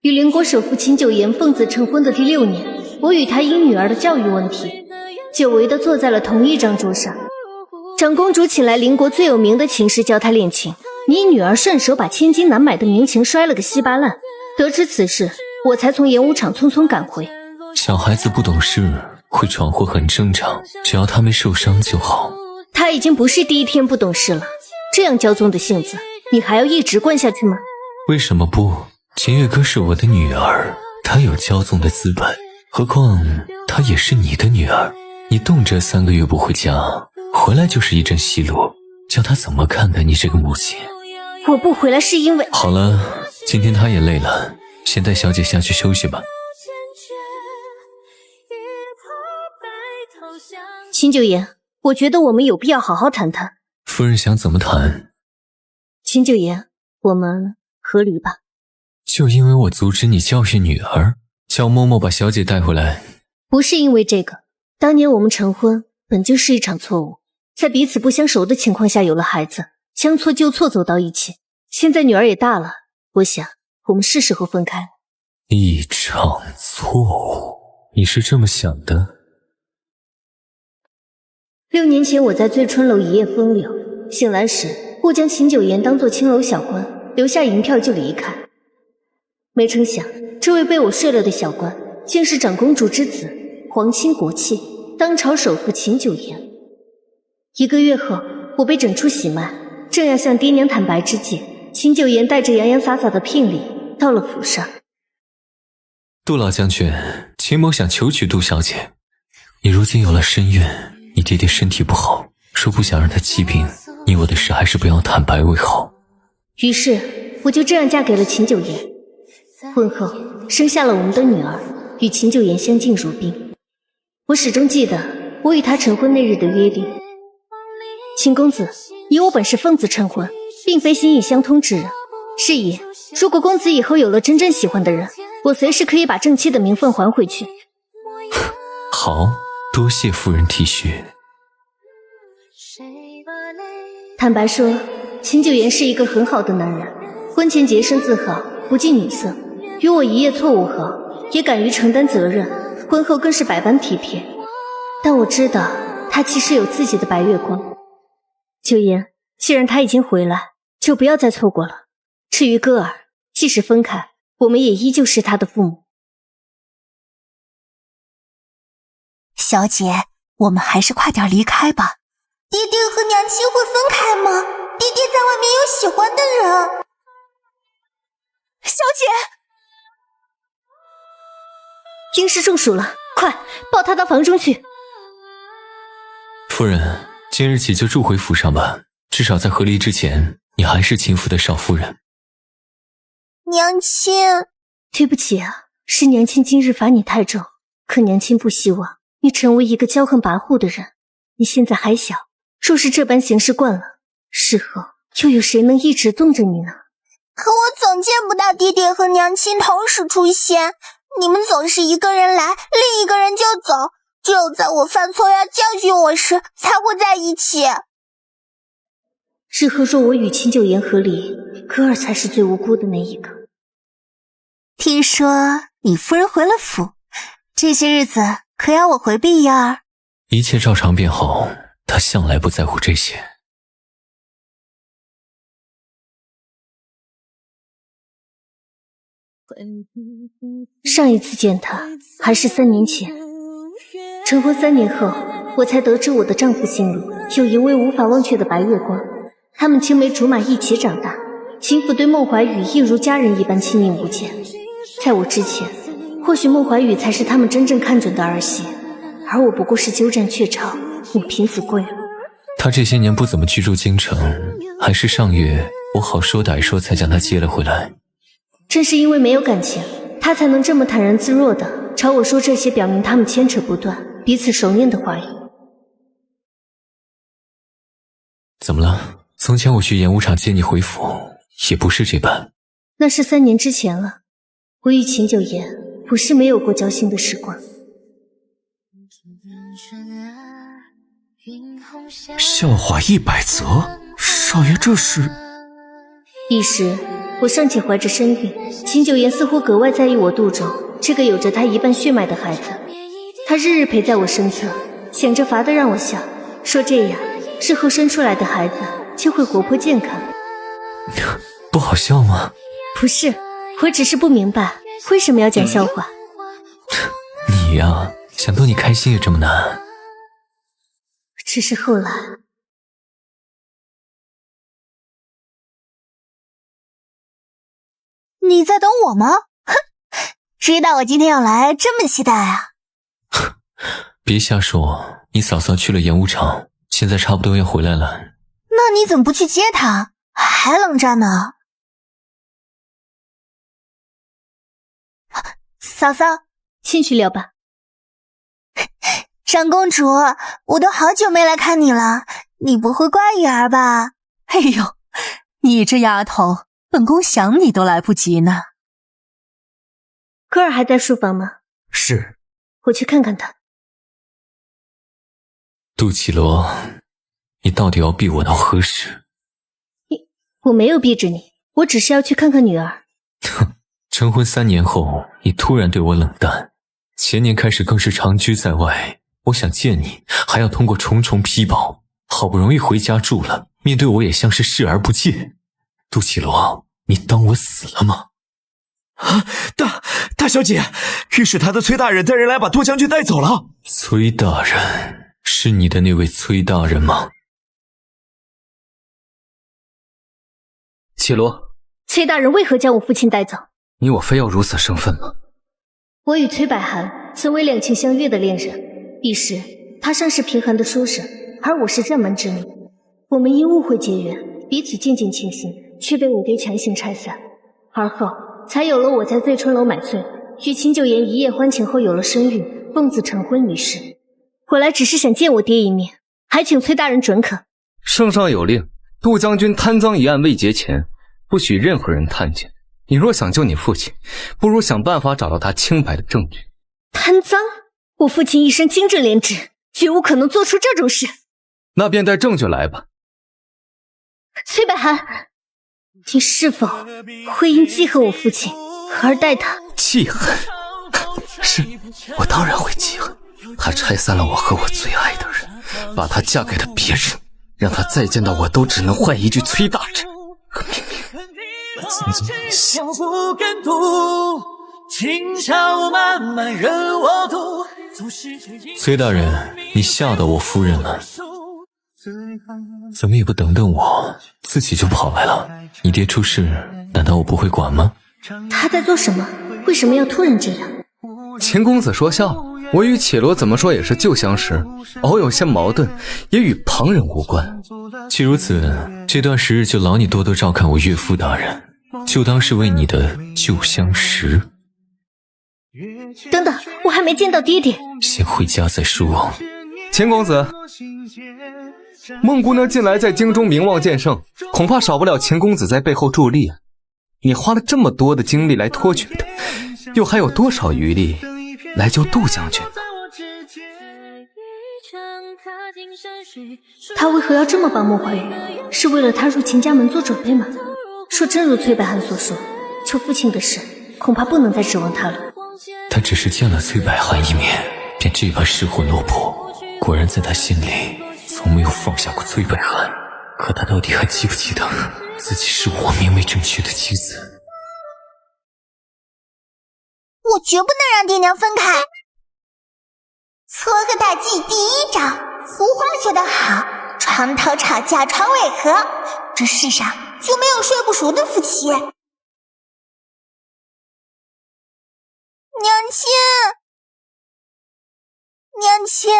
与邻国首富秦九言奉子成婚的第6年，我与他因女儿的教育问题，久违地坐在了同一张桌上。长公主请来邻国最有名的琴师教她练琴，你女儿顺手把千金难买的名琴摔了个稀巴烂。得知此事，我才从演武场匆匆赶回。小孩子不懂事，会闯祸很正常，只要他没受伤就好。他已经不是第一天不懂事了，这样骄纵的性子，你还要一直惯下去吗？为什么不？秦月歌是我的女儿，她有骄纵的资本，何况她也是你的女儿。你动辄3个月不回家，回来就是一阵奚落，叫她怎么看待你这个母亲？我不回来是因为……好了，今天她也累了，先带小姐下去休息吧。秦九言，我觉得我们有必要好好谈谈。夫人想怎么谈？秦九言，我们和离吧。就因为我阻止你教训女儿，叫嬷嬷把小姐带回来？不是因为这个，当年我们成婚本就是一场错误，在彼此不相熟的情况下有了孩子，将错就错走到一起。现在女儿也大了，我想我们是时候分开了。一场错误？你是这么想的？6年前我在醉春楼一夜风流，醒来时误将秦九言当作青楼小官，留下银票就离开。没成想这位被我睡了的小官竟是长公主之子，皇亲国戚，当朝首富秦九言。1个月后我被整出喜脉，正要向爹娘坦白之际，秦九言带着洋洋洒洒的聘礼到了府上。杜老将军，秦某想求娶杜小姐。你如今有了身孕，你爹爹身体不好，说不想让他疾病，你我的事还是不要坦白为好。于是我就这样嫁给了秦九言，婚后生下了我们的女儿，与秦九言相敬如宾。我始终记得我与他成婚那日的约定。秦公子，以我本是奉子成婚，并非心意相通之人。是以如果公子以后有了真正喜欢的人，我随时可以把正妻的名分还回去。好，多谢夫人体恤。坦白说，秦九言是一个很好的男人，婚前洁身自好，不近女色，与我一夜错误后也敢于承担责任，婚后更是百般体贴。但我知道他其实有自己的白月光。九言，既然他已经回来，就不要再错过了。至于歌儿，即使分开，我们也依旧是他的父母。小姐，我们还是快点离开吧。爹爹和娘亲会分开吗？爹爹在外面有喜欢的人。小姐，婴师中暑了，快抱他到房中去。夫人，今日起就住回府上吧，至少在和离之前，你还是秦府的少夫人。娘亲，对不起啊，是娘亲今日罚你太重，可娘亲不希望你成为一个骄横跋扈的人。你现在还小，若是这般行事惯了，事后又有谁能一直纵着你呢？可我总见不到爹爹和娘亲同时出现，你们总是一个人来，另一个人就走，只有在我犯错要教训我时才会在一起。日后若我与秦九言和离，歌儿才是最无辜的那一个。听说你夫人回了府，这些日子可要我回避呀？一切照常便好，他向来不在乎这些。上一次见他还是3年前，成婚3年后，我才得知我的丈夫心里有一位无法忘却的白月光。他们青梅竹马一起长大，秦府对孟怀宇亦如家人一般亲密无间。在我之前，或许孟怀宇才是他们真正看准的儿媳，而我不过是鸠占鹊巢，母凭子贵了。他这些年不怎么居住京城，还是上月我好说歹说才将他接了回来。正是因为没有感情，他才能这么坦然自若地朝我说这些表明他们牵扯不断、彼此熟念的话语。怎么了？从前我去演武场接你回府，也不是这般。那是3年之前了，我与秦九言不是没有过交心的时光。笑话100则，少爷这是……一时我尚且怀着身孕，秦九言似乎格外在意我肚中这个有着他一半血脉的孩子。他日日陪在我身侧，想着法的让我笑，说这样日后生出来的孩子就会活泼健康。不好笑吗？不是，我只是不明白为什么要讲笑话。你呀，想逗你开心也这么难。只是后来，你在等我吗？哼，知道我今天要来，这么期待啊！别瞎说，你嫂嫂去了演武场，现在差不多要回来了。那你怎么不去接她？还冷战呢？嫂嫂，进去聊吧。长公主，我都好久没来看你了，你不会怪雨儿吧？哎呦，你这丫头，本宫想你都来不及呢。歌儿还在书房吗？是。我去看看他。杜绮罗，你到底要逼我到何时？我没有逼着你，我只是要去看看女儿。成婚3年后，你突然对我冷淡，前年开始更是长居在外。我想见你，还要通过重重批报，好不容易回家住了，面对我也像是视而不见。杜绮罗，你当我死了吗？大小姐，御史台的崔大人带人来把杜将军带走了。崔大人，是你的那位崔大人吗？绮罗，崔大人为何将我父亲带走？你我非要如此生分吗？我与崔百涵曾为两情相悦的恋人，彼时他尚是贫寒的书生，而我是正门之女。我们因误会结缘，彼此渐渐倾心，却被我爹强行拆散。而后才有了我在醉春楼买醉，与秦九言一夜欢情后有了身孕，奉子成婚一事。我来只是想见我爹一面，还请崔大人准可。圣上有令，杜将军贪赃一案未结前，不许任何人探见。你若想救你父亲，不如想办法找到他清白的证据。贪赃？我父亲一生清正廉洁，绝无可能做出这种事。那便带证据来吧。崔百涵，你是否会因记恨我父亲而待他？记恨？是，我当然会记恨。他拆散了我和我最爱的人，把她嫁给了别人，让她再见到我都只能唤一句崔大人。可明明相不敢读，轻巧慢慢任我读。崔大人，你吓到我夫人了，怎么也不等等我，自己就跑来了。你爹出事，难道我不会管吗？他在做什么？为什么要突然这样？秦公子说笑，我与绮罗怎么说也是旧相识，偶有些矛盾，也与旁人无关。既如此，这段时日就劳你多多照看我岳父大人，就当是为你的旧相识。等等，我还没见到爹爹。先回家再说。秦公子，孟姑娘近来在京中名望渐盛，恐怕少不了秦公子在背后助力啊。你花了这么多的精力来托举她，又还有多少余力来救杜将军呢？他为何要这么帮孟怀玉？是为了他入秦家门做准备吗？若真如崔百涵所说，救父亲的事恐怕不能再指望他了。他只是见了崔百涵一面，便这般失魂落魄，果然在他心里从没有放下过崔百涵。可他到底还记不记得自己是我明媒正娶的妻子？我绝不能让爹娘分开。撮合大计第一招，俗话说得好，床头吵架床尾和，这世上就没有睡不熟的夫妻。娘亲，娘亲，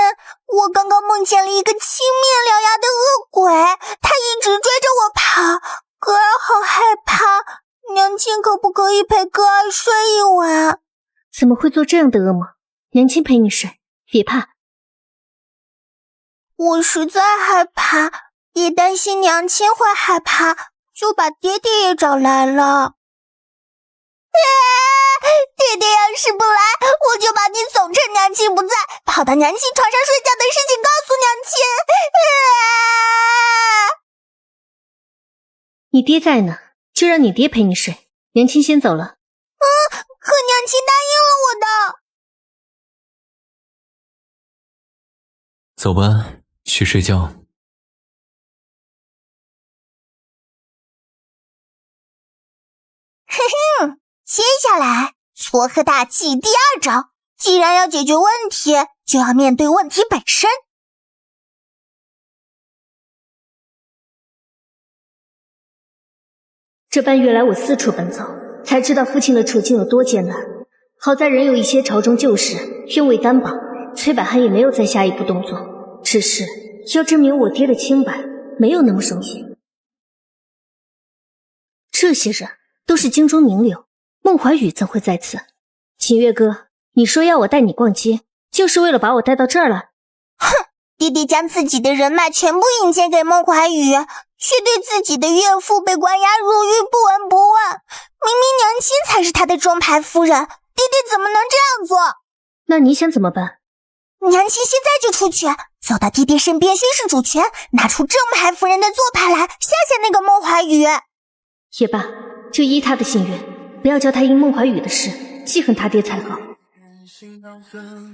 我刚刚梦见了一个青面獠牙的恶鬼，他一直追着我跑，哥儿好害怕，娘亲可不可以陪哥儿睡一晚？怎么会做这样的噩梦？娘亲陪你睡，别怕。我实在害怕，也担心娘亲会害怕，就把爹爹也找来了。爹爹要是不来，我就把你总趁娘亲不在，跑到娘亲床上睡觉的事情告诉娘亲。你爹在呢，就让你爹陪你睡。娘亲先走了。可娘亲答应了我的。走吧，去睡觉。接下来撮合大计第2招，既然要解决问题，就要面对问题本身。这半月来我四处奔走，才知道父亲的处境有多艰难。好在仍有一些朝中旧事愿为担保，崔百涵也没有再下一步动作。只是要证明我爹的清白，没有那么容易。这些人都是京中名流，孟怀宇怎会在此？秦月哥，你说要我带你逛街，就是为了把我带到这儿来？哼，爹爹将自己的人脉全部引荐给孟怀宇，却对自己的岳父被关押入狱不闻不问。明明娘亲才是他的中牌夫人，爹爹怎么能这样做？那你想怎么办？娘亲现在就出去，走到爹爹身边，先是主权，拿出正牌夫人的做派来，吓吓那个孟怀宇。也罢，就依他的心愿，不要叫他因孟怀宇的事记恨他爹才好。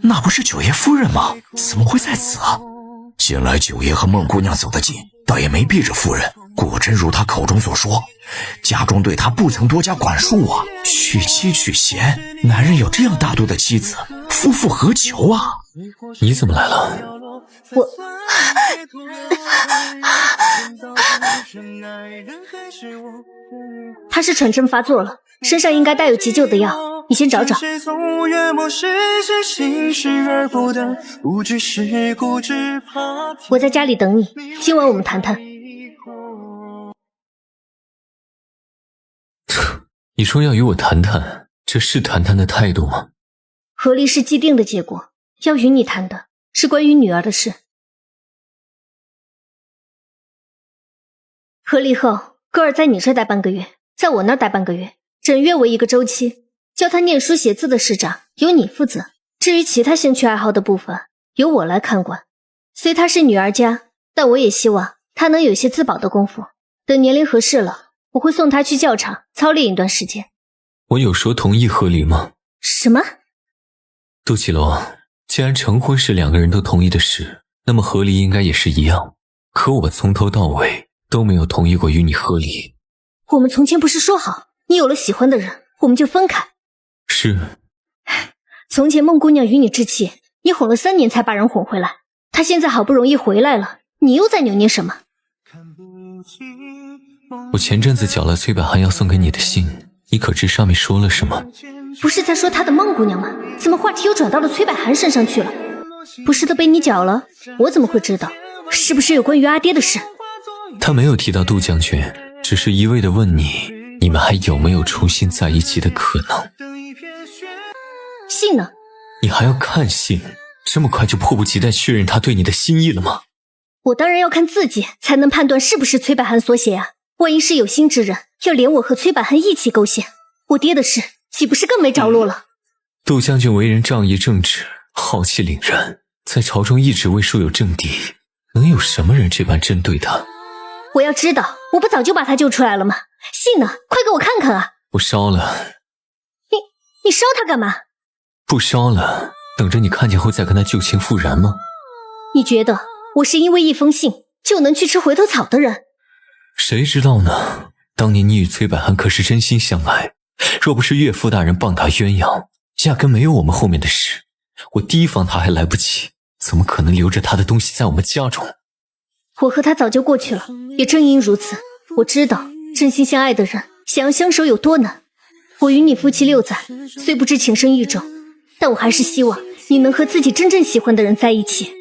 那不是九爷夫人吗？怎么会在此啊？近来九爷和孟姑娘走得近，倒也没避着夫人。果真如他口中所说，家中对他不曾多加管束啊。娶妻娶贤，男人有这样大度的妻子，夫复何求啊？你怎么来了？我他是喘症发作了，身上应该带有急救的药，你先找找。我在家里等你，今晚我们谈谈。你说要与我谈谈，这是谈谈的态度吗？和离是既定的结果，要与你谈的是关于女儿的事。和离后，歌儿在你这待半个月，在我那儿待半个月，整月为一个周期。教他念书写字的事长由你负责，至于其他兴趣爱好的部分，由我来看管。虽她是女儿家，但我也希望她能有些自保的功夫。等年龄合适了，我会送她去教场操练一段时间。我有说同意和离吗？什么？杜绮罗，既然成婚是两个人都同意的事，那么和离应该也是一样。可我从头到尾都没有同意过与你和离。我们从前不是说好，你有了喜欢的人，我们就分开？是。从前孟姑娘与你置气，你哄了3年才把人哄回来，她现在好不容易回来了，你又在扭捏什么？我前阵子缴了崔百涵要送给你的信，你可知上面说了什么？不是在说他的孟姑娘吗？怎么话题又转到了崔百涵身上去了？不是都被你搅了？我怎么会知道？是不是有关于阿爹的事？他没有提到杜将军，只是一味地问你们还有没有重新在一起的可能。信呢？你还要看信？这么快就迫不及待确认他对你的心意了吗？我当然要看自己才能判断是不是崔百涵所写啊。万一是有心之人，要连我和崔百涵一起勾陷，我爹的事岂不是更没着落了？杜将军为人仗义正直，浩气凛然，在朝中一直为树有政敌，能有什么人这般针对他？我要知道，我不早就把他救出来了吗？信呢？快给我看看啊！我烧了。你烧他干嘛？不烧了，等着你看见后再跟他旧情复燃吗？你觉得我是因为一封信就能去吃回头草的人？谁知道呢？当年你与崔百涵可是真心相爱，若不是岳父大人棒打鸳鸯，压根没有我们后面的事。我提防他还来不及，怎么可能留着他的东西在我们家中？我和他早就过去了，也正因如此，我知道真心相爱的人想要相守有多难。我与你夫妻6载，虽不知情深意重，但我还是希望你能和自己真正喜欢的人在一起。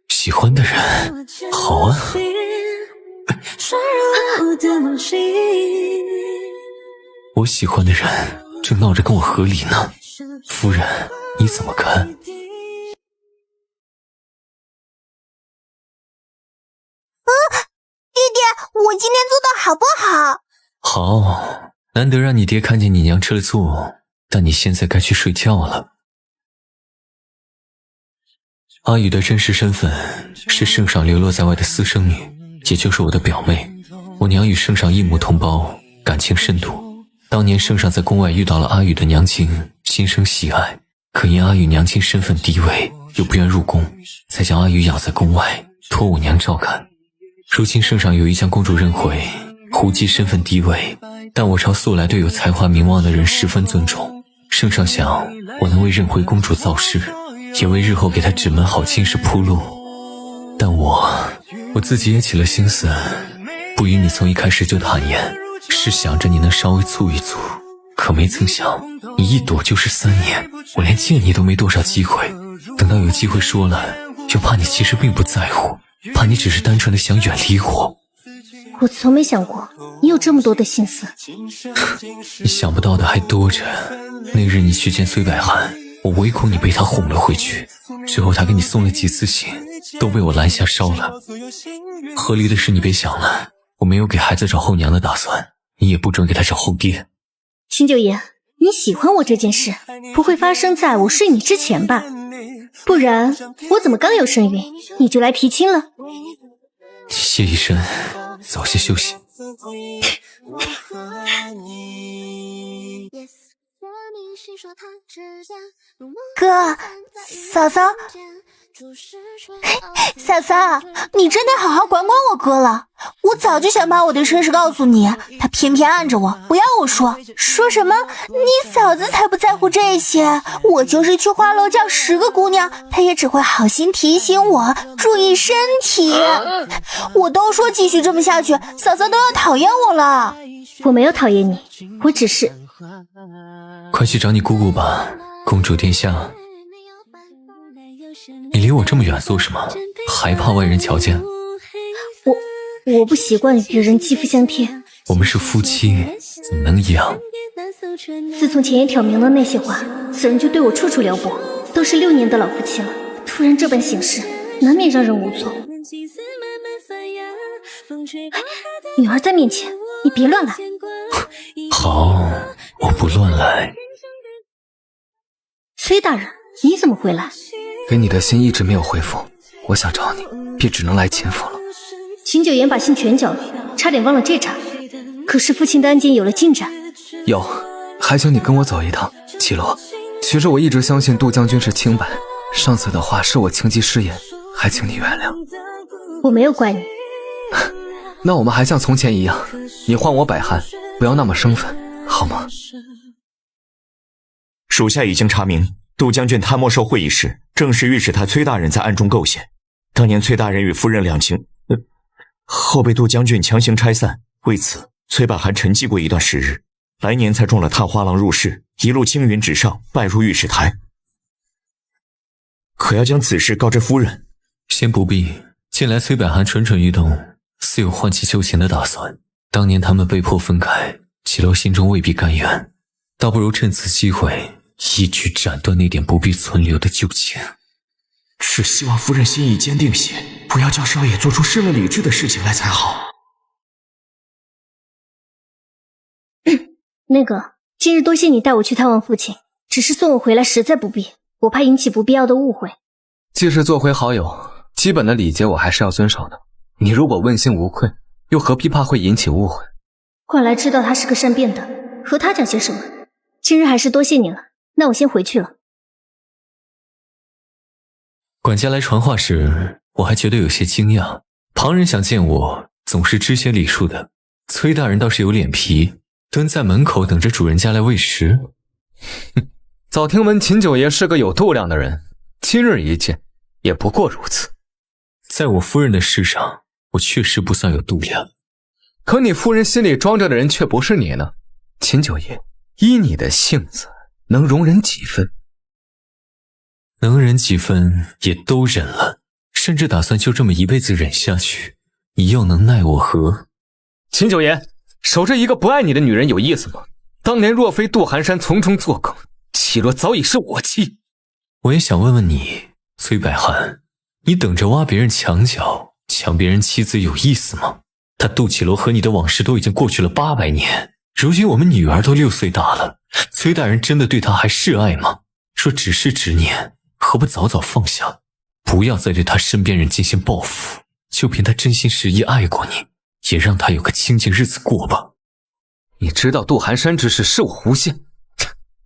喜欢的人，好啊。我喜欢的人正闹着跟我和离呢，夫人，你怎么看？爹爹，我今天做的好不好？好，难得让你爹看见你娘吃了醋，但你现在该去睡觉了。阿宇的真实身份是圣上流落在外的私生女，也就是我的表妹。我娘与圣上一母同胞，感情深度。当年圣上在宫外遇到了阿宇的娘亲，心生喜爱，可因阿宇娘亲身份低微，又不愿入宫，才将阿宇养在宫外，托我娘照看。如今圣上有意将公主认回，胡姬身份低微，但我朝素来对有才华名望的人十分尊重。圣上想我能为认回公主造势，也为日后给她指门好亲事铺路。但我自己也起了心思，不与你从一开始就坦言，是想着你能稍微促一促，可没曾想你一躲就是3年，我连见你都没多少机会。等到有机会说了，又怕你其实并不在乎，怕你只是单纯的想远离我。我从没想过你有这么多的心思。你想不到的还多着。那日你去见崔百涵，我唯恐你被他哄了回去，之后他给你送了几次信，都被我拦下烧了。合理的是你别想了，我没有给孩子找后娘的打算，你也不准给他找后爹。秦九爷，你喜欢我这件事不会发生在我睡你之前吧？不然我怎么刚有身孕你就来提亲了？谢医生，早些休息。哥，嫂嫂，嫂嫂，你真得好好管管我哥了。我早就想把我的身世告诉你，他偏偏按着我，不要我说。说什么你嫂子才不在乎这些，我就是去花楼叫10个姑娘，他也只会好心提醒我注意身体。我都说继续这么下去，嫂嫂都要讨厌我了。我没有讨厌你，我只是……快去找你姑姑吧，公主殿下。你离我这么远做什么？还怕外人瞧见？我不习惯与人肌肤相贴。我们是夫妻，怎么能一样？自从前言挑明了那些话，此人就对我处处撩拨，都是6年的老夫妻了，突然这般行事，难免让人无措。女儿在面前，你别乱来。好，我不乱来。崔大人，你怎么回来？给你的信一直没有回复，我想找你，便只能来秦府了。秦九言把信全缴了，差点忘了这茬。可是父亲的案件有了进展。有，还请你跟我走一趟。绮罗，其实我一直相信杜将军是清白，上次的话是我情急失言，还请你原谅。我没有怪你。那我们还像从前一样，你唤我百涵，不要那么生分，好吗？属下已经查明，杜将军贪没受贿一事，正是御史台崔大人在暗中构陷。当年崔大人与夫人两情，后被杜将军强行拆散，为此崔百涵沉寂过一段时日，来年才中了探花郎入室，一路青云直上，拜入御史台。可要将此事告知夫人？先不必。近来崔百涵蠢蠢欲动，似有唤起旧情的打算。当年他们被迫分开，绮罗心中未必甘愿，倒不如趁此机会一举斩断那点不必存留的旧情。只希望夫人心意坚定些，不要叫少爷做出失了理智的事情来才好。那个，今日多谢你带我去探望父亲，只是送我回来实在不必，我怕引起不必要的误会。既是做回好友，基本的礼节我还是要遵守的。你如果问心无愧，又何必怕会引起误会？管来知道他是个善变的，和他讲些什么？今日还是多谢你了，那我先回去了。管家来传话时，我还觉得有些惊讶。旁人想见我，总是知些礼数的。崔大人倒是有脸皮，蹲在门口等着主人家来喂食。早听闻秦九爷是个有度量的人，今日一见，也不过如此。在我夫人的事上，我确实不算有度量。可你夫人心里装着的人却不是你呢。秦九爷，依你的性子，能容忍几分？能忍几分也都忍了，甚至打算就这么一辈子忍下去。你又能奈我何？秦九爷，守着一个不爱你的女人有意思吗？当年若非杜寒山从中作梗，绮罗早已是我妻。我也想问问你，崔百涵，你等着挖别人墙角，抢别人妻子有意思吗？他杜绮罗和你的往事都已经过去了800年，如今我们女儿都6岁大了，崔大人真的对她还是爱吗？说只是执念，何不早早放下，不要再对他身边人进行报复，就凭他真心实意爱过你，也让他有个清静日子过吧。你知道杜寒山之事是我诬陷，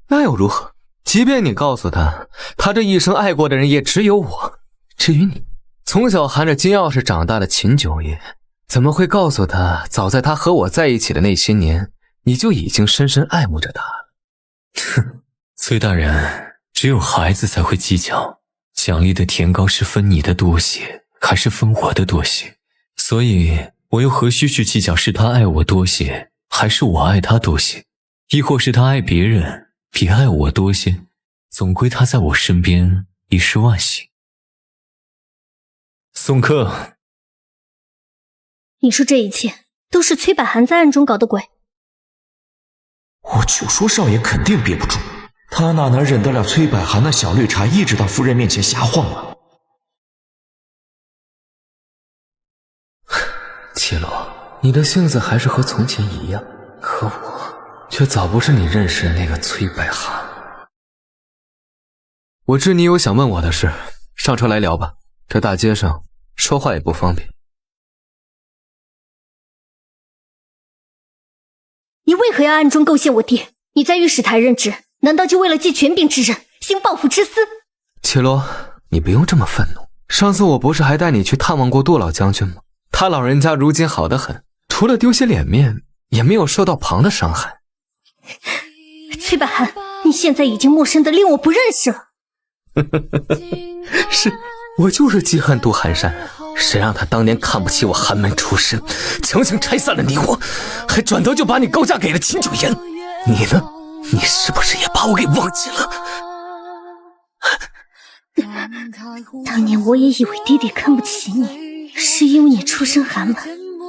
那又如何？即便你告诉他，他这一生爱过的人也只有我。至于你，从小含着金钥匙长大的秦九爷，怎么会告诉他，早在他和我在一起的那些年，你就已经深深爱慕着他了？哼，崔大人，只有孩子才会计较，奖励的甜糕是分你的多些，还是分我的多些？所以我又何须去计较是他爱我多些，还是我爱他多些？亦或是他爱别人比爱我多些？总归他在我身边已是万幸。送客。你说这一切都是崔百寒在暗中搞的鬼？我就说少爷肯定憋不住，他哪能忍得了崔百寒那小绿茶一直到夫人面前瞎晃啊？七罗，你的性子还是和从前一样，可我却早不是你认识的那个崔百寒。我知你有想问我的事，上车来聊吧。这大街上说话也不方便。你为何要暗中构陷我爹？你在御史台任职，难道就为了继权柄之任，行报复之私？七罗，你不用这么愤怒。上次我不是还带你去探望过杜老将军吗？他老人家如今好得很，除了丢些脸面，也没有受到旁的伤害。崔百寒，你现在已经陌生的令我不认识了。是，我就是记恨杜寒山，谁让他当年看不起我寒门出身，强行拆散了你我，还转头就把你高价给了秦九言。你呢？你是不是也把我给忘记了？当年我也以为爹爹看不起你，是因为你出身寒门，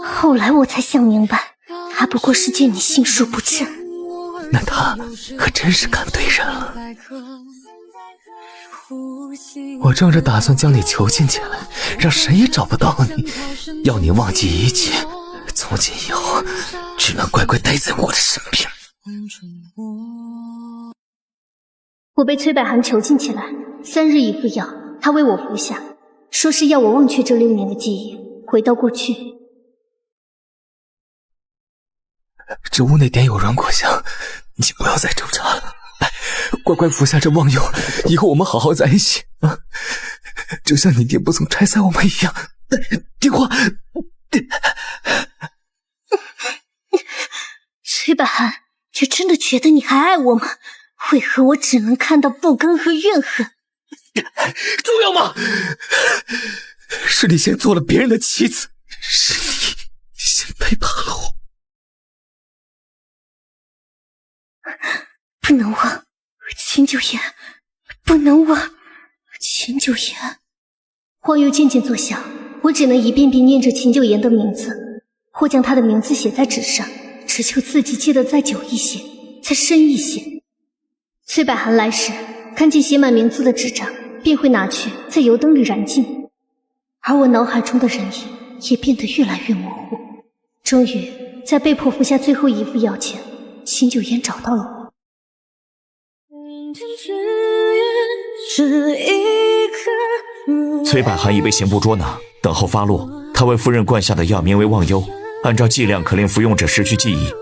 后来我才想明白，他不过是见你心术不正。那他可真是看对人了。我正是打算将你囚禁起来，让谁也找不到你，要你忘记一切，从今以后只能乖乖待在我的身边。我被崔百寒囚禁起来，3日一副药，他为我服下，说是要我忘却这6年的记忆，回到过去。这屋内点有软果香，你不要再挣扎了，来，乖乖服下这忘药，以后我们好好在一起啊！就像你爹不曾拆散我们一样。电话。崔百寒，你真的觉得你还爱我吗？为何我只能看到不甘和怨恨？重要吗？是你先做了别人的妻子，是你先背叛了我。不能忘，秦九言，不能忘，秦九言。话又渐渐作响，我只能一遍遍念着秦九言的名字，或将他的名字写在纸上，只求字迹记得再久一些，再深一些。崔百寒来时，看见写满名字的纸张，便会拿去在油灯里燃尽，而我脑海中的人影也变得越来越模糊。终于，在被迫服下最后一副药前，秦九言找到了我。崔百寒已被刑部捉拿，等候发落。他为夫人灌下的药名为忘忧，按照剂量可令服用者失去记忆。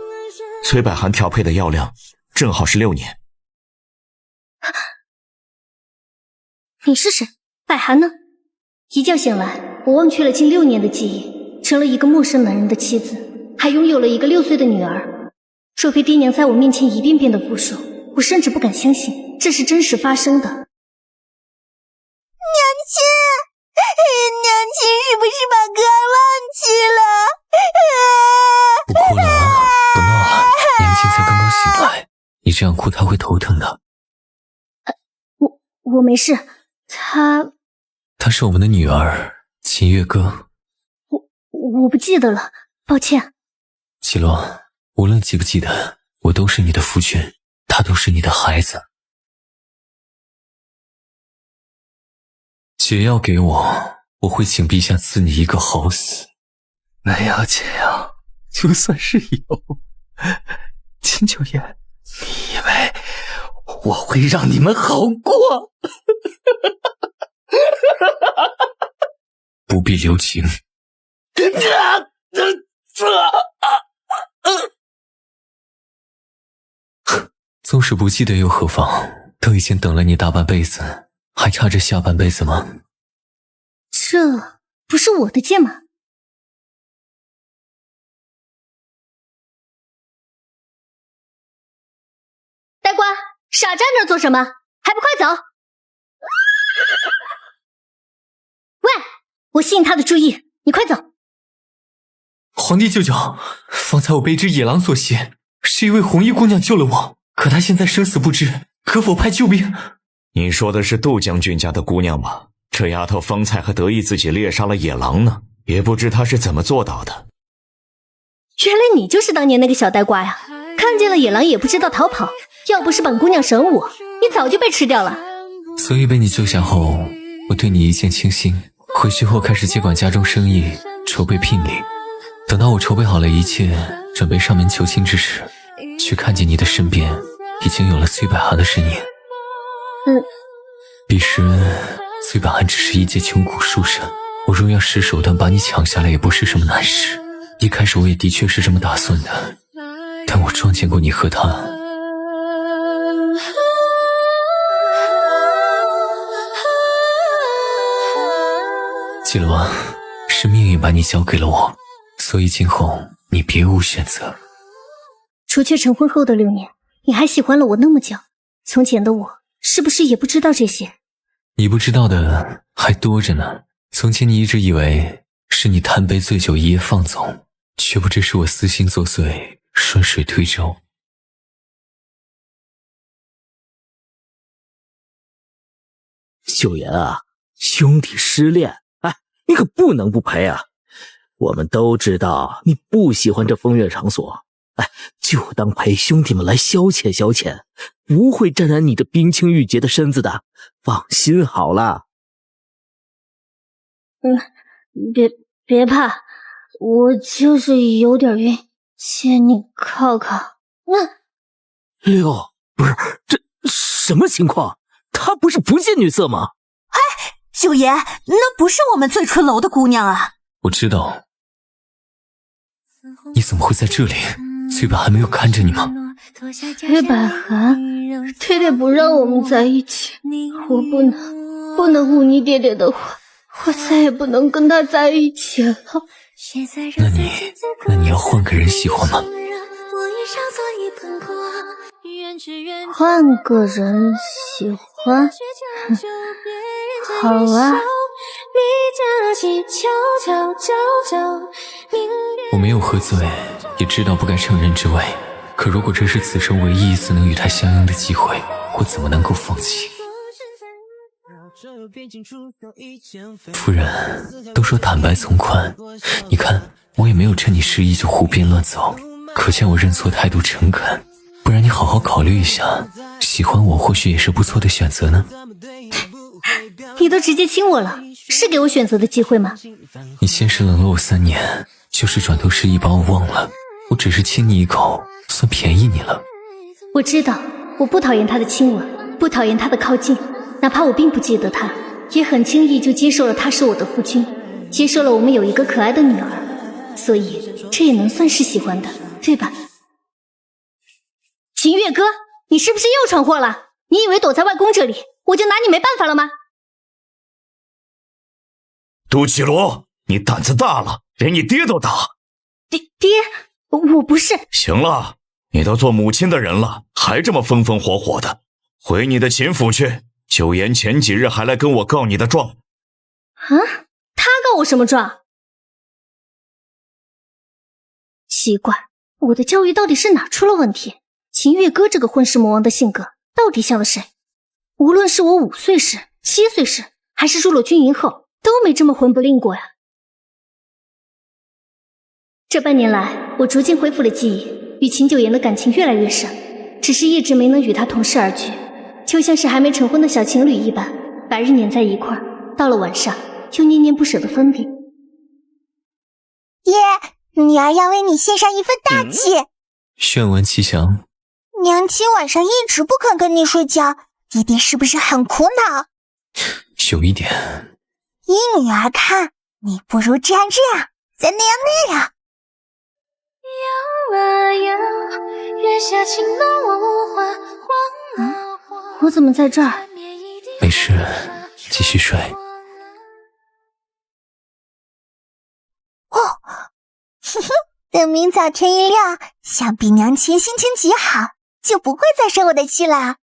崔百寒调配的药量正好是6年。你是谁？百寒呢？一觉醒来，我忘却了近6年的记忆，成了一个陌生男人的妻子，还拥有了一个6岁的女儿。若非爹娘在我面前一遍遍的复述，我甚至不敢相信这是真实发生的。娘亲是不是把哥忘记了？不哭了啊，不闹了，娘亲才刚刚醒来，你这样哭她会头疼的。我没事，她是我们的女儿，秦月歌。我不记得了，抱歉。绮罗，无论记不记得，我都是你的夫君，她都是你的孩子。解药给我，我会请陛下赐你一个好死。那要解药，就算是有，秦九言，你以为我会让你们好过？不必留情。纵使不记得又何妨，都已经等了你大半辈子，还差这下半辈子吗？这不是我的剑吗？呆瓜，傻站那做什么？还不快走！喂，我吸引他的注意，你快走！皇帝舅舅，方才我被一只野狼所袭，是一位红衣姑娘救了我，可她现在生死不知，可否派救兵？你说的是杜将军家的姑娘吗？这丫头方才还得意自己猎杀了野狼呢，也不知她是怎么做到的。原来你就是当年那个小呆瓜呀！看见了野狼也不知道逃跑，要不是本姑娘审我，你早就被吃掉了。所以被你救下后，我对你一见倾心，回去后开始接管家中生意，筹备聘礼。等到我筹备好了一切，准备上门求亲之时，却看见你的身边已经有了崔百合的身影。彼时崔百合只是一介穷苦书生，我若要使手段把你抢下来也不是什么难事。一开始我也的确是这么打算的，但我撞见过你和他。记了吗？是命运把你交给了我，所以今后你别无选择。除却成婚后的6年，你还喜欢了我那么久，从前的我是不是也不知道这些？你不知道的还多着呢。从前你一直以为是你贪杯醉酒一夜放纵，却不知是我私心作祟，顺水推舟。秀妍啊，兄弟失恋，哎，你可不能不陪啊！我们都知道你不喜欢这风月场所，哎，就当陪兄弟们来消遣消遣，不会沾染你这冰清玉洁的身子的，放心好了。别怕，我就是有点晕，借你靠靠。六，不是，这什么情况？她不是不近女色吗？哎，九爷，那不是我们醉春楼的姑娘啊！我知道，你怎么会在这里？崔百合没有看着你吗？崔百合，爹爹不让我们在一起，我不能忤逆爹爹的话，我再也不能跟他在一起了。那你要换个人喜欢吗？换个人喜欢？好啊。我没有喝醉，也知道不该乘人之危，可如果这是此生唯一一次能与他相拥的机会，我怎么能够放弃？夫人，都说坦白从宽，你看我也没有趁你失忆就胡编乱造，可见我认错态度诚恳，不然你好好考虑一下，喜欢我或许也是不错的选择呢。你都直接亲我了，是给我选择的机会吗？你先是冷落我3年，就是转头失忆把我忘了，我只是亲你一口，算便宜你了。我知道，我不讨厌他的亲吻，不讨厌他的靠近，哪怕我并不记得他，也很轻易就接受了他是我的夫君，接受了我们有一个可爱的女儿，所以这也能算是喜欢的，对吧？秦月哥，你是不是又闯祸了？你以为躲在外公这里，我就拿你没办法了吗？杜绮罗，你胆子大了，连你爹都打。爹，我不是。行了，你都做母亲的人了，还这么风风火火的，回你的秦府去。九言前几日还来跟我告你的状。啊？他告我什么状？奇怪，我的教育到底是哪出了问题？秦月哥这个混世魔王的性格到底像了谁？无论是我5岁时、7岁时，还是入了军营后，都没这么混不吝过呀。这半年来，我逐渐恢复了记忆，与秦九言的感情越来越深，只是一直没能与他同世而居，就像是还没成婚的小情侣一般，白日黏在一块儿，到了晚上又念念不舍的分离。爹，女儿要为你献上一份大计。愿闻其详。娘亲晚上一直不肯跟你睡觉，爹爹是不是很苦恼？有一点。依女儿看，你不如这样，再那样。我怎么在这儿？没事，继续睡。等明早天一亮，想必娘亲心情极好，就不会再生我的气了。